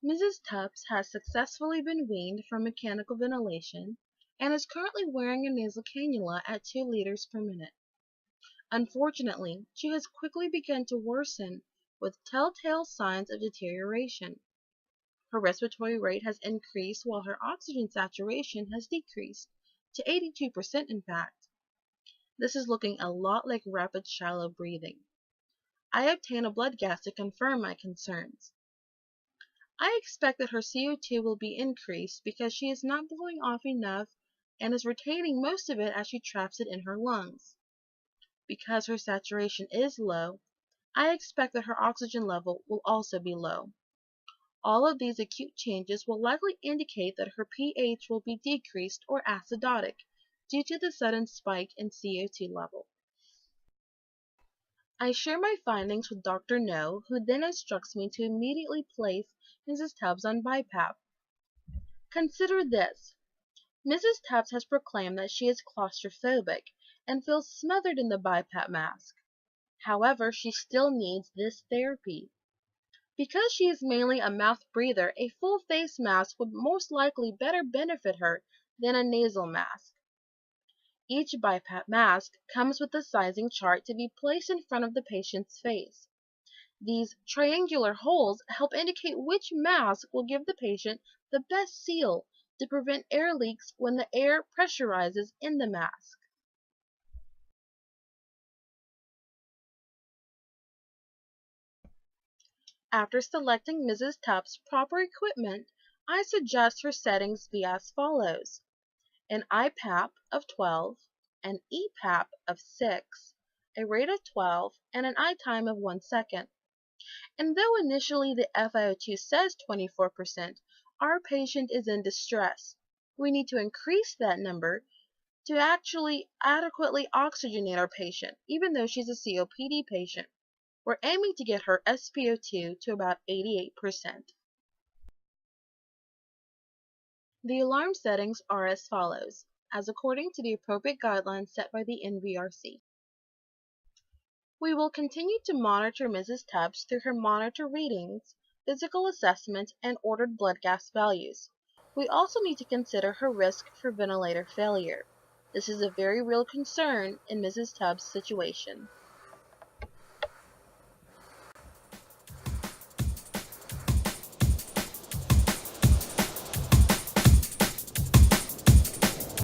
Mrs. Tubbs has successfully been weaned from mechanical ventilation and is currently wearing a nasal cannula at 2 liters per minute. Unfortunately, she has quickly begun to worsen with telltale signs of deterioration. Her respiratory rate has increased while her oxygen saturation has decreased to 82% in fact. This is looking a lot like rapid shallow breathing. I obtain a blood gas to confirm my concerns. I expect that her CO2 will be increased because she is not blowing off enough and is retaining most of it as she traps it in her lungs. Because her saturation is low, I expect that her oxygen level will also be low. All of these acute changes will likely indicate that her pH will be decreased or acidotic due to the sudden spike in CO2 level. I share my findings with Dr. No, who then instructs me to immediately place Mrs. Tubbs on BiPAP. Consider this. Mrs. Tubbs has proclaimed that she is claustrophobic and feels smothered in the BiPAP mask. However, she still needs this therapy. Because she is mainly a mouth breather, a full face mask would most likely better benefit her than a nasal mask. Each BiPAP mask comes with a sizing chart to be placed in front of the patient's face. These triangular holes help indicate which mask will give the patient the best seal to prevent air leaks when the air pressurizes in the mask. After selecting Mrs. Tubbs' proper equipment, I suggest her settings be as follows: an IPAP of 12, an EPAP of 6, a rate of 12, and an I time of 1 second. And though initially the FiO2 says 24%, our patient is in distress. We need to increase that number to actually adequately oxygenate our patient, even though she's a COPD patient. We're aiming to get her SpO2 to about 88%. The alarm settings are as follows, as according to the appropriate guidelines set by the NVRC. We will continue to monitor Mrs. Tubbs through her monitor readings, physical assessment, and ordered blood gas values. We also need to consider her risk for ventilator failure. This is a very real concern in Mrs. Tubbs' situation.